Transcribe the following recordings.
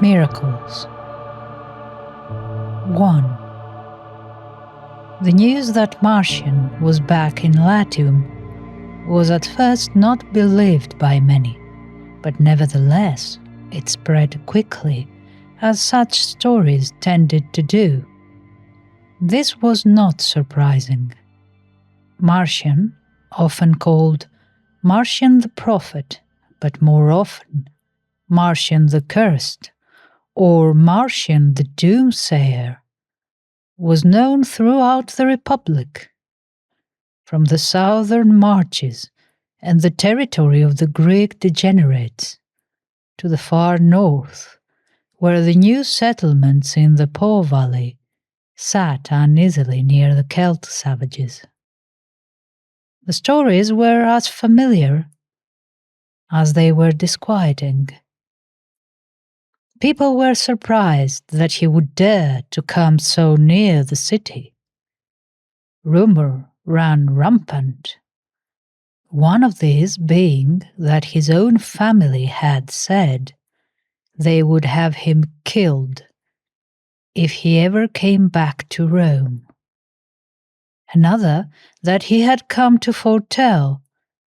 Miracles. 1. The news that Marcian was back in Latium was at first not believed by many, but nevertheless it spread quickly, as such stories tended to do. This was not surprising. Marcian, often called Marcian the Prophet, but more often Marcian the Cursed, or Marcian the Doomsayer, was known throughout the Republic. From the southern marches and the territory of the Greek degenerates to the far north, where the new settlements in the Po Valley sat uneasily near the Celt savages. The stories were as familiar as they were disquieting. People were surprised that he would dare to come so near the city. Rumor ran rampant, one of these being that his own family had said they would have him killed if he ever came back to Rome. Another that he had come to foretell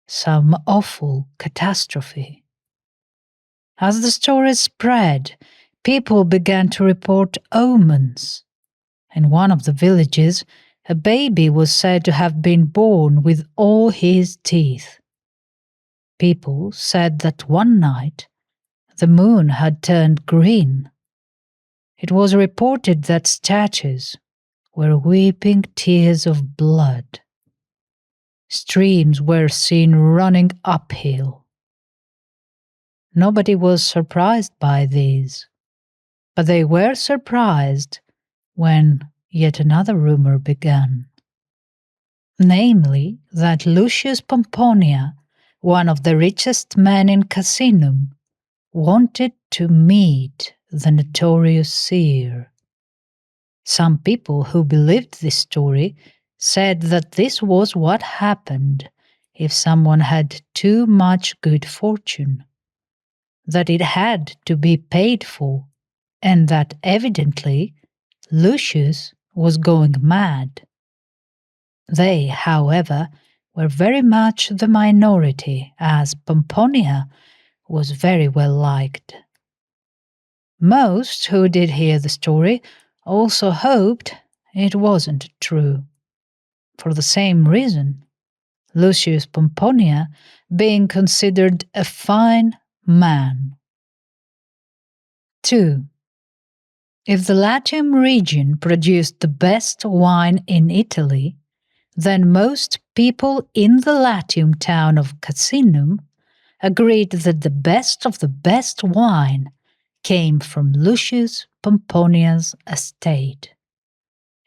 some awful catastrophe. As the stories spread, people began to report omens. In one of the villages, a baby was said to have been born with all his teeth. People said that one night the moon had turned green. It was reported that statues were weeping tears of blood. Streams were seen running uphill. Nobody was surprised by these, but they were surprised when yet another rumor began. Namely, that Lucius Pomponia, one of the richest men in Casinum, wanted to meet the notorious seer. Some people who believed this story said that this was what happened if someone had too much good fortune, that it had to be paid for, and that evidently Lucius was going mad. They, however, were very much the minority, as Pomponia was very well liked. Most who did hear the story also hoped it wasn't true. For the same reason, Lucius Pomponia being considered a fine man. 2. If the Latium region produced the best wine in Italy, then most people in the Latium town of Casinum agreed that the best of the best wine came from Lucius Pomponia's estate.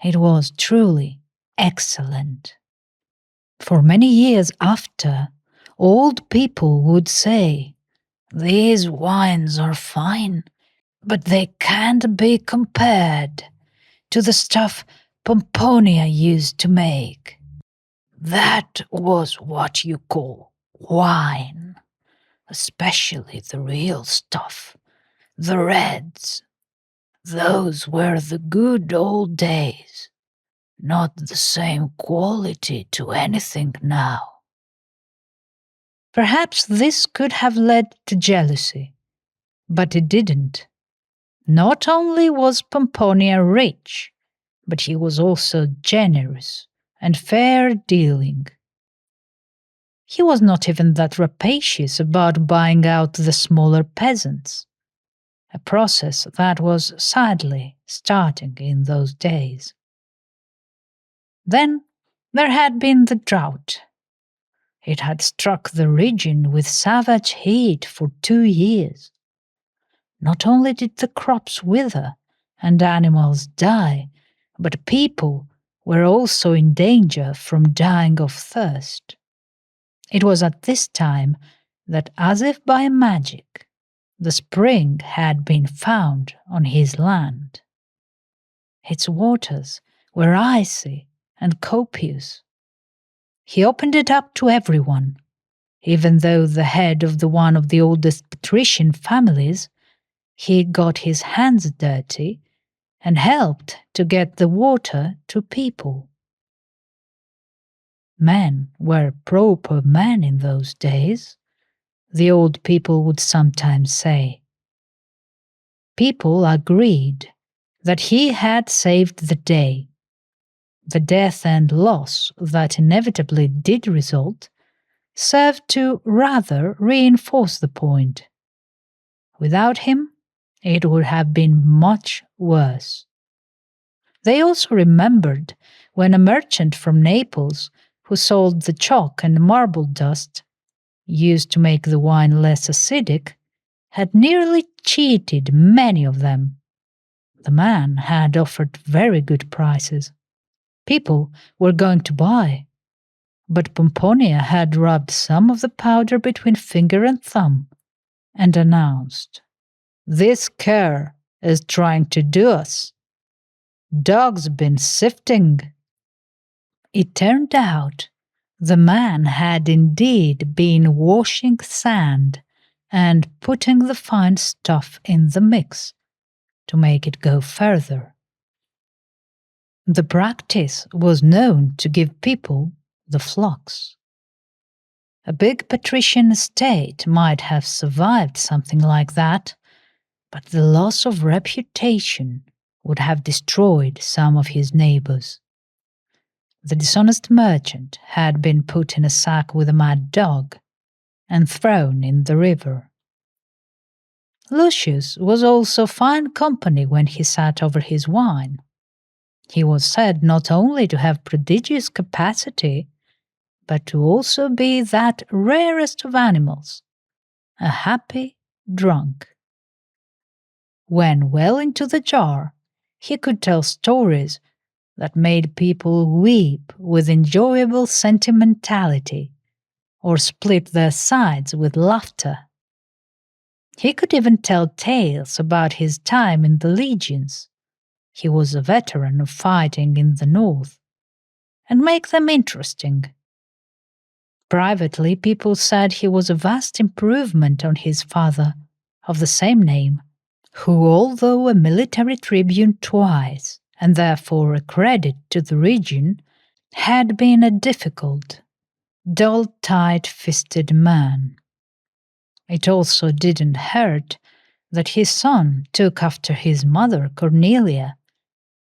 It was truly excellent. For many years after, old people would say, "These wines are fine, but they can't be compared to the stuff Pomponia used to make. That was what you call wine, especially the real stuff, the reds. Those were the good old days, not the same quality to anything now." Perhaps this could have led to jealousy, but it didn't. Not only was Pomponia rich, but he was also generous and fair-dealing. He was not even that rapacious about buying out the smaller peasants, a process that was sadly starting in those days. Then there had been the drought. It had struck the region with savage heat for 2 years. Not only did the crops wither and animals die, but people were also in danger from dying of thirst. It was at this time that, as if by magic, the spring had been found on his land. Its waters were icy and copious. He opened it up to everyone, even though the head of one of the oldest patrician families He got his hands dirty and helped to get the water to people. Men were proper men in those days, the old people would sometimes say. People agreed that he had saved the day. The death and loss that inevitably did result served to rather reinforce the point. Without him, it would have been much worse. They also remembered when a merchant from Naples who sold the chalk and marble dust, used to make the wine less acidic, had nearly cheated many of them. The man had offered very good prices. People were going to buy, but Pomponia had rubbed some of the powder between finger and thumb and announced, "This cur is trying to do us. Dog's been sifting." It turned out the man had indeed been washing sand and putting the fine stuff in the mix to make it go further. The practice was known to give people the flux. A big patrician estate might have survived something like that, but the loss of reputation would have destroyed some of his neighbors. The dishonest merchant had been put in a sack with a mad dog and thrown in the river. Lucius was also fine company when he sat over his wine. He was said not only to have prodigious capacity, but to also be that rarest of animals, a happy drunk. When well into the jar, he could tell stories that made people weep with enjoyable sentimentality or split their sides with laughter. He could even tell tales about his time in the legions. He was a veteran of fighting in the north, and make them interesting. Privately, people said he was a vast improvement on his father, of the same name, who, although a military tribune twice, and therefore a credit to the region, had been a difficult, dull, tight-fisted man. It also didn't hurt that his son took after his mother Cornelia,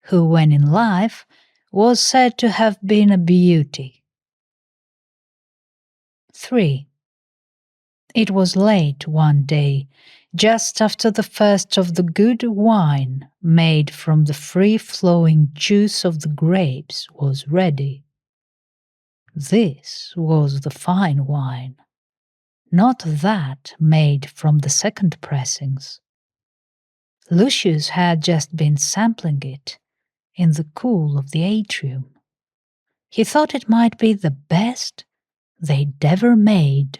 who, when in life, was said to have been a beauty. 3. It was late one day, just after the first of the good wine made from the free-flowing juice of the grapes was ready. This was the fine wine, not that made from the second pressings. Lucius had just been sampling it in the cool of the atrium. He thought it might be the best they'd ever made.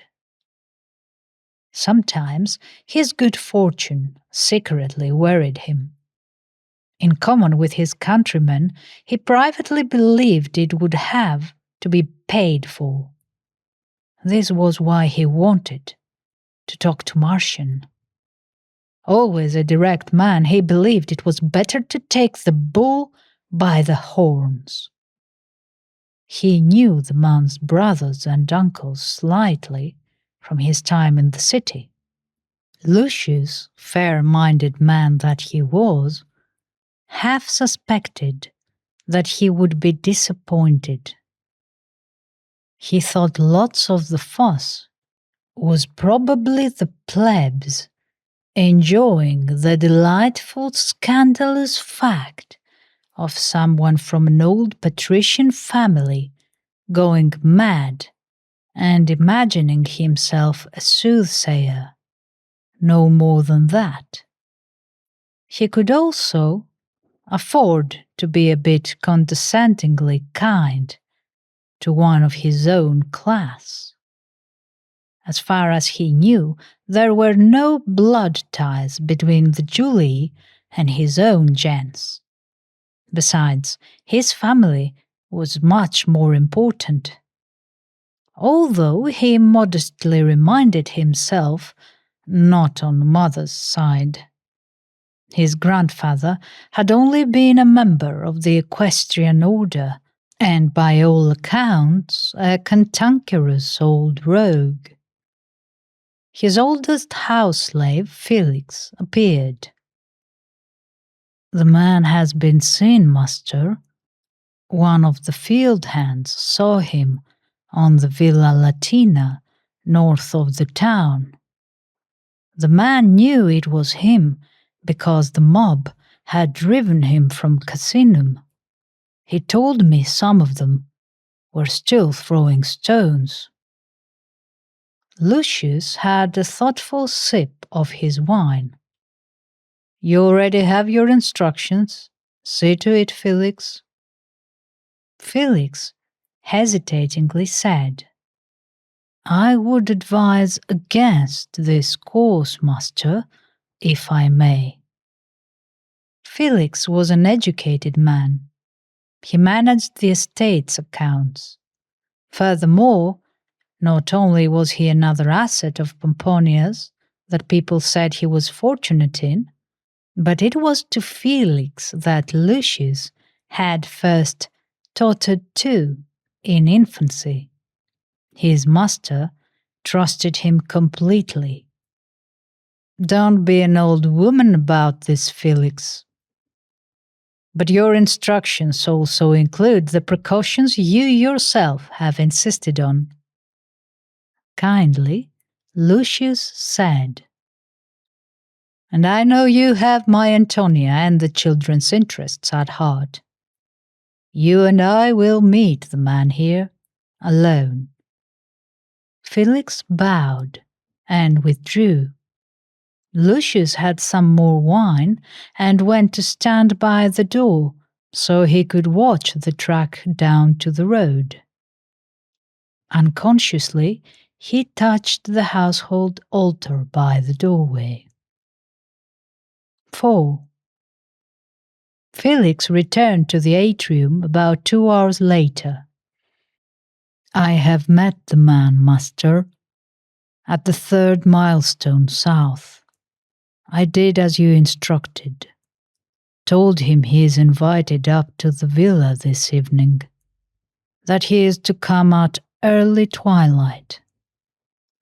Sometimes his good fortune secretly worried him. In common with his countrymen, he privately believed it would have to be paid for. This was why he wanted to talk to Marcian. Always a direct man, he believed it was better to take the bull by the horns. He knew the man's brothers and uncles slightly from his time in the city. Lucius, fair-minded man that he was, half suspected that he would be disappointed. He thought lots of the fuss was probably the plebs enjoying the delightful, scandalous fact of someone from an old patrician family going mad and imagining himself a soothsayer, no more than that. He could also afford to be a bit condescendingly kind to one of his own class. As far as he knew, there were no blood ties between the Julii and his own gens. Besides, his family was much more important. Although he modestly reminded himself, not on mother's side. His grandfather had only been a member of the equestrian order, and by all accounts a cantankerous old rogue. His oldest house slave, Felix, appeared. "The man has been seen, master. One of the field hands saw him on the Villa Latina, north of the town. The man knew it was him because the mob had driven him from Casinum. He told me some of them were still throwing stones." Lucius had a thoughtful sip of his wine. "You already have your instructions. See to it, Felix." Felix hesitatingly said, "I would advise against this course, master, if I may." Felix was an educated man. He managed the estate's accounts. Furthermore, not only was he another asset of Pomponia's that people said he was fortunate in, but it was to Felix that Lucius had first tottered to in infancy. His master trusted him completely. "Don't be an old woman about this, Felix. But your instructions also include the precautions you yourself have insisted on." Kindly, Lucius said, "And I know you have my Antonia and the children's interests at heart. You and I will meet the man here alone." Felix bowed and withdrew. Lucius had some more wine and went to stand by the door so he could watch the track down to the road. Unconsciously, he touched the household altar by the doorway. 4. Felix returned to the atrium about 2 hours later. "I have met the man, master, at the 3rd milestone south. I did as you instructed. Told him he is invited up to the villa this evening, that he is to come at early twilight,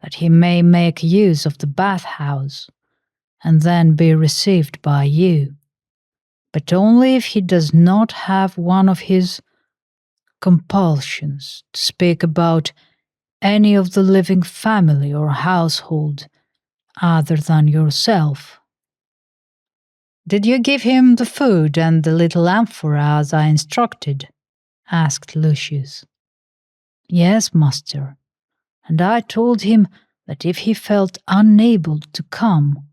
that he may make use of the bathhouse and then be received by you, but only if he does not have one of his compulsions to speak about any of the living family or household other than yourself." "Did you give him the food and the little amphora as I instructed?" asked Lucius. "Yes, master, and I told him that if he felt unable to come,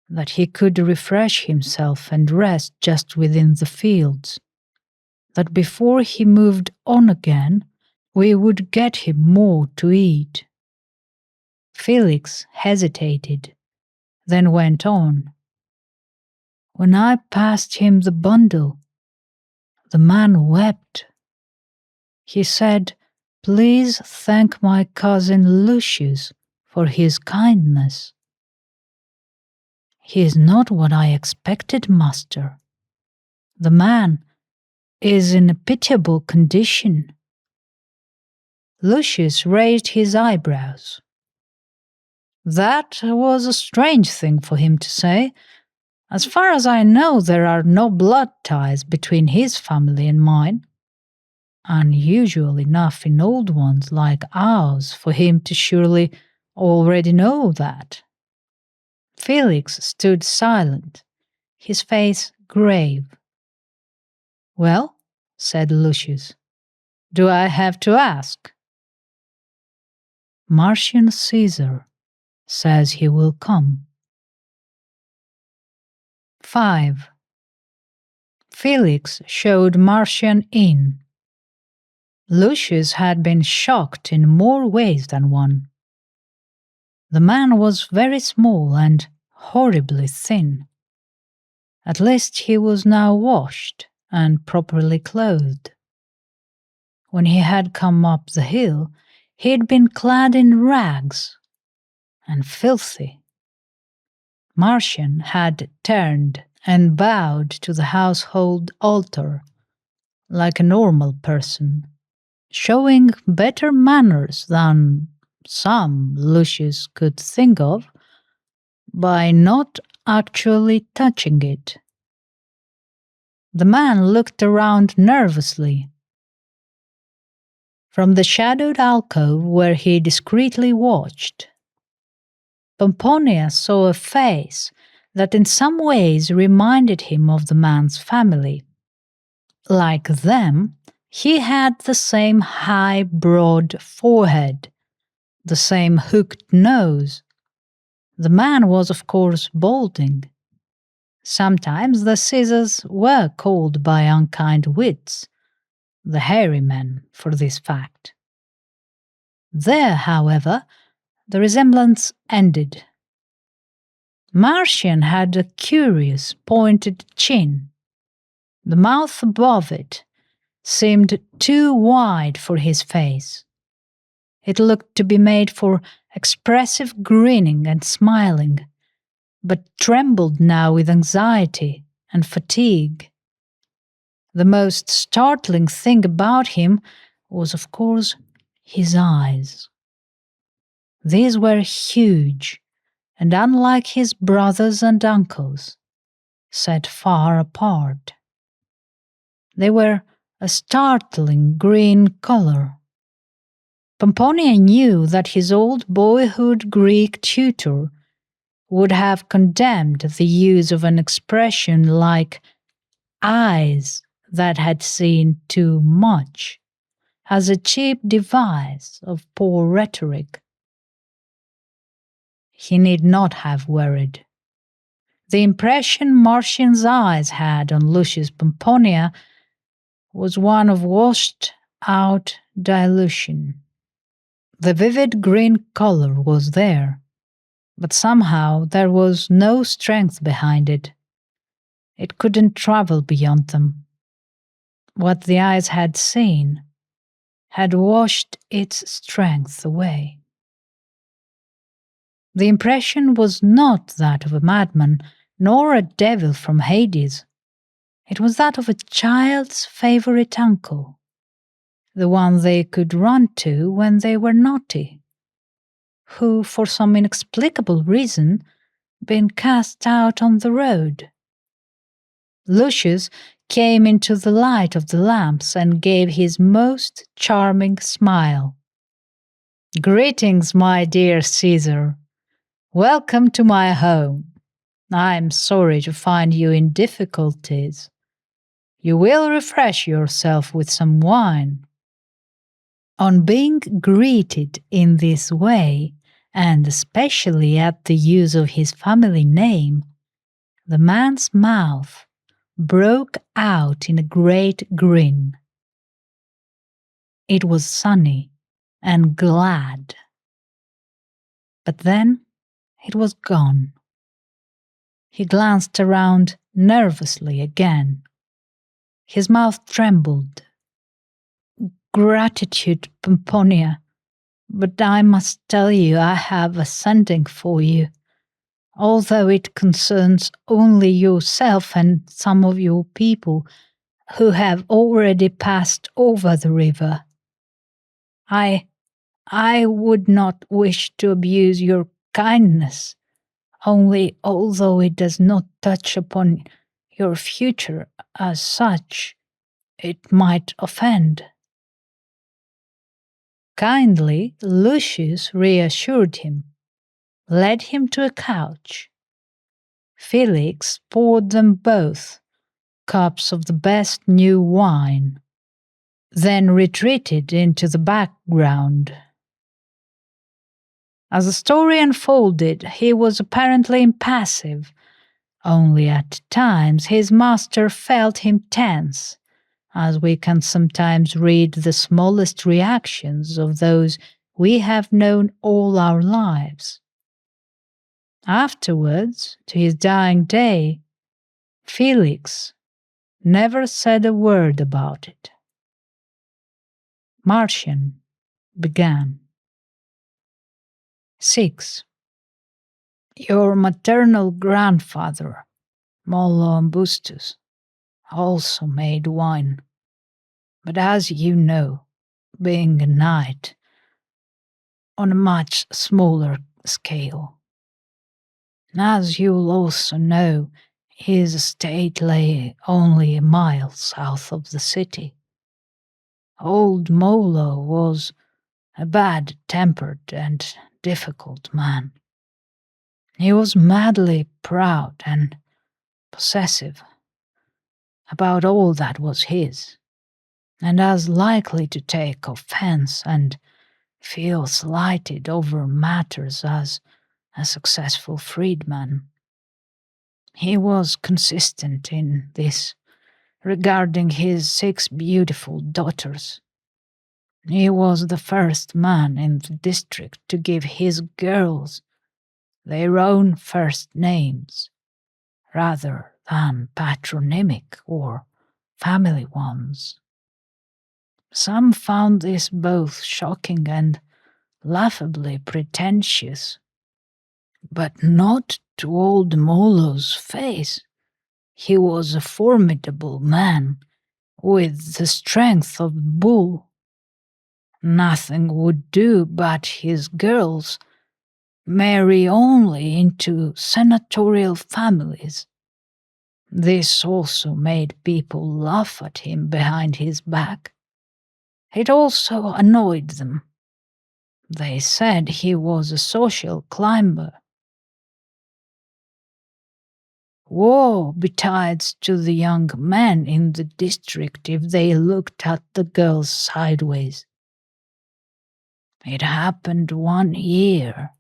that he could refresh himself and rest just within the fields, that before he moved on again, we would get him more to eat." Felix hesitated, then went on. "When I passed him the bundle, the man wept. He said, 'Please thank my cousin Lucius for his kindness.' He is not what I expected, master. The man is in a pitiable condition." Lucius raised his eyebrows. "That was a strange thing for him to say. As far as I know, there are no blood ties between his family and mine. Unusual enough in old ones like ours for him to surely already know that." Felix stood silent, his face grave. "Well," said Lucius, "do I have to ask?" "Martian Caesar says he will come." 5. Felix showed Martian in. Lucius had been shocked in more ways than one. The man was very small and horribly thin. At least he was now washed and properly clothed. When he had come up the hill, he had been clad in rags and filthy. Martian had turned and bowed to the household altar like a normal person, showing better manners than some Lucius could think of by not actually touching it. The man looked around nervously. From the shadowed alcove where he discreetly watched, Pomponia saw a face that in some ways reminded him of the man's family. Like them, he had the same high, broad forehead, the same hooked nose. The man was, of course, balding. Sometimes the Caesars were called by unkind wits the hairy men for this fact. There, however, the resemblance ended. Marcian had a curious pointed chin. The mouth above it seemed too wide for his face. It looked to be made for expressive grinning and smiling, but trembled now with anxiety and fatigue. The most startling thing about him was, of course, his eyes. These were huge, and unlike his brothers and uncles, set far apart. They were a startling green color. Pomponia knew that his old boyhood Greek tutor would have condemned the use of an expression like eyes that had seen too much as a cheap device of poor rhetoric. He need not have worried. The impression Marcian's eyes had on Lucius Pomponia was one of washed out dilution. The vivid green color was there, but somehow there was no strength behind it. It couldn't travel beyond them. What the eyes had seen had washed its strength away. The impression was not that of a madman, nor a devil from Hades. It was that of a child's favorite uncle, the one they could run to when they were naughty, who, for some inexplicable reason, been cast out on the road. Lucius came into the light of the lamps and gave his most charming smile. "Greetings, my dear Caesar. Welcome to my home. I am sorry to find you in difficulties. You will refresh yourself with some wine." On being greeted in this way, and especially at the use of his family name, the man's mouth broke out in a great grin. It was sunny and glad. But then it was gone. He glanced around nervously again. His mouth trembled. "Gratitude, Pomponia, but I must tell you I have a sending for you, although it concerns only yourself and some of your people who have already passed over the river. I would not wish to abuse your kindness, only although it does not touch upon your future as such, it might offend." Kindly, Lucius reassured him, led him to a couch. Felix poured them both cups of the best new wine, then retreated into the background. As the story unfolded, he was apparently impassive, only at times his master felt him tense, as we can sometimes read the smallest reactions of those we have known all our lives. Afterwards, to his dying day, Felix never said a word about it. Marcian began. 6. Your maternal grandfather, Mollo and Bustus also made wine, but as you know, being a knight, on a much smaller scale. As you'll also know, his estate lay only a mile south of the city. Old Molo was a bad-tempered and difficult man. He was madly proud and possessive about all that was his, and as likely to take offense and feel slighted over matters as a successful freedman. He was consistent in this regarding his 6 beautiful daughters. He was the first man in the district to give his girls their own first names, rather than patronymic or family ones. Some found this both shocking and laughably pretentious, but not to old Molo's face. He was a formidable man, with the strength of a bull. Nothing would do but his girls marry only into senatorial families. This also made people laugh at him behind his back. It also annoyed them. They said he was a social climber. Woe betides to the young men in the district if they looked at the girls sideways. It happened one year,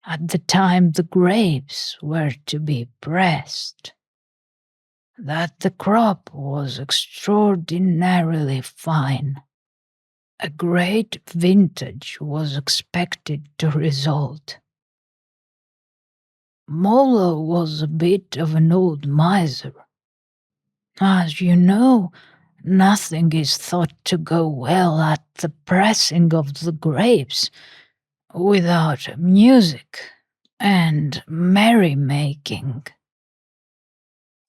at the time the grapes were to be pressed, that the crop was extraordinarily fine. A great vintage was expected to result. Molo was a bit of an old miser. As you know, nothing is thought to go well at the pressing of the grapes without music and merrymaking.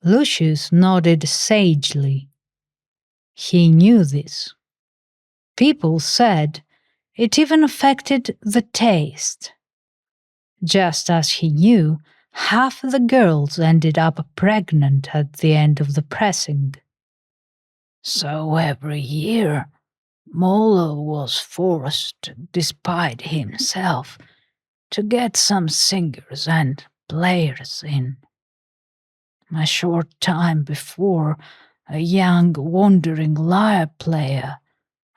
Lucius nodded sagely. He knew this. People said it even affected the taste. Just as he knew, half the girls ended up pregnant at the end of the pressing. So every year, Molo was forced, despite himself, to get some singers and players in. A short time before, a young wandering lyre player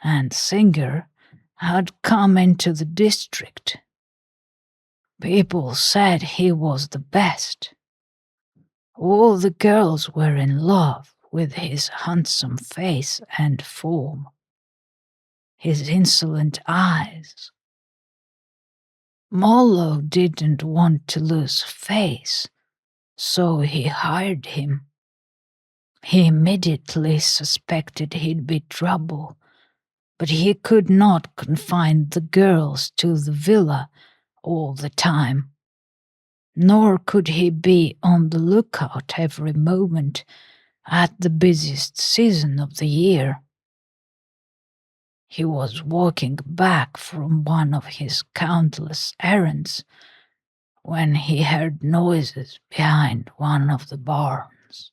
and singer had come into the district. People said he was the best. All the girls were in love with his handsome face and form, his insolent eyes. Molo didn't want to lose face, so he hired him. He immediately suspected he'd be trouble, but he could not confine the girls to the villa all the time, nor could he be on the lookout every moment at the busiest season of the year. He was walking back from one of his countless errands when he heard noises behind one of the barns.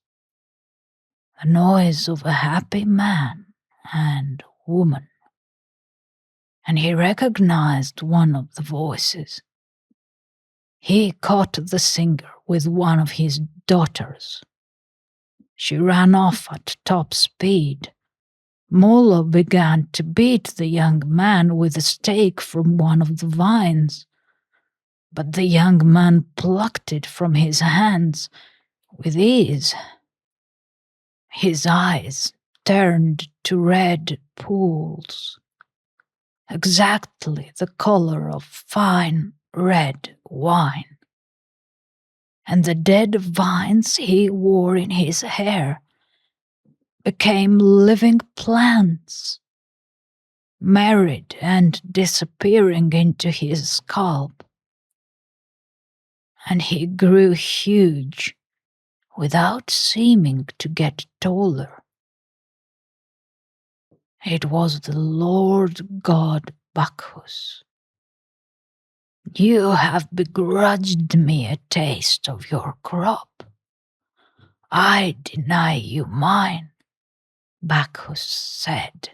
The noise of a happy man and woman, and he recognized one of the voices. He caught the singer with one of his daughters. She ran off at top speed. Molo began to beat the young man with a stake from one of the vines, but the young man plucked it from his hands with ease. His eyes turned to red pools, exactly the color of fine red wine, and the dead vines he wore in his hair became living plants, married and disappearing into his scalp. And he grew huge, without seeming to get taller. It was the Lord God Bacchus. You have begrudged me a taste of your crop. I deny you mine, Bacchus said.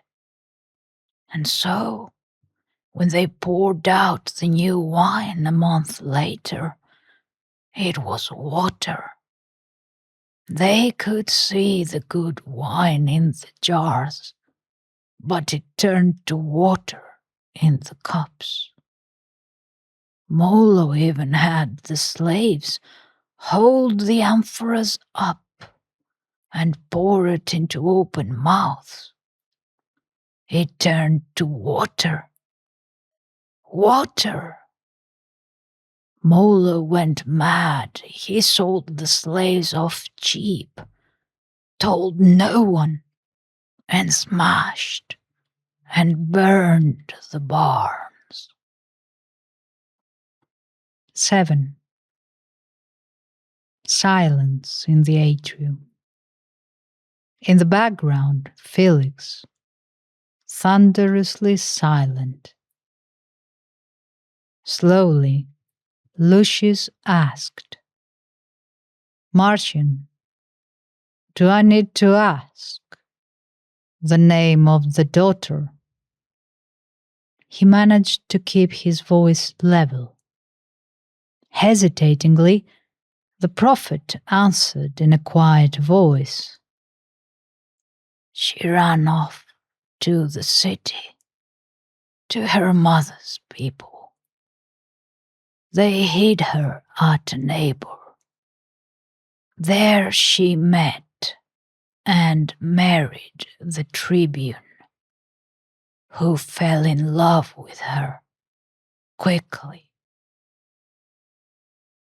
And so, when they poured out the new wine a month later, it was water. They could see the good wine in the jars, but it turned to water in the cups. Molo even had the slaves hold the amphoras up and pour it into open mouths. It turned to water. Water! Molo went mad. He sold the slaves off cheap, told no one, and smashed and burned the barns. 7. Silence in the atrium. In the background, Felix, thunderously silent. Slowly, Lucius asked, Marcian, do I need to ask the name of the daughter? He managed to keep his voice level. Hesitatingly, the prophet answered in a quiet voice. She ran off to the city, to her mother's people. They hid her at a neighbor. There she met and married the tribune, who fell in love with her quickly.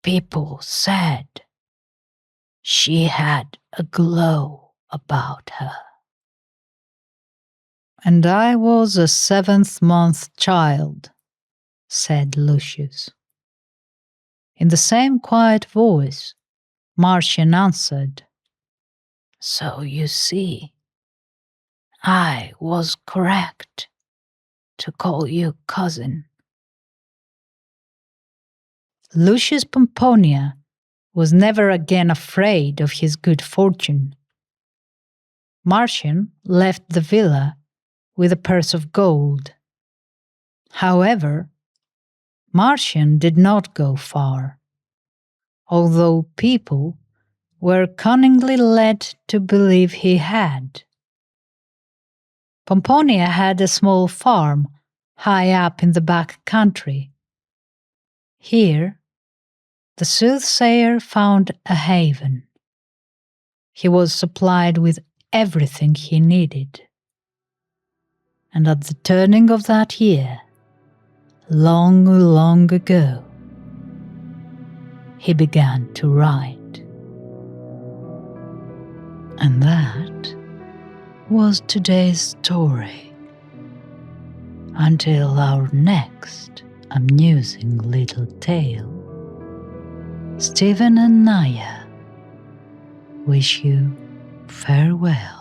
People said she had a glow about her. And I was a 7th-month child, said Lucius. In the same quiet voice, Marcian answered, So you see, I was correct to call you cousin. Lucius Pomponia was never again afraid of his good fortune. Marcian left the villa with a purse of gold. However, Marcian did not go far, although people were cunningly led to believe he had. Pomponia had a small farm high up in the back country. Here, the soothsayer found a haven. He was supplied with everything he needed. And at the turning of that year, long, long ago, he began to write. And that was today's story. Until our next amusing little tale, Stephen and Naya wish you farewell.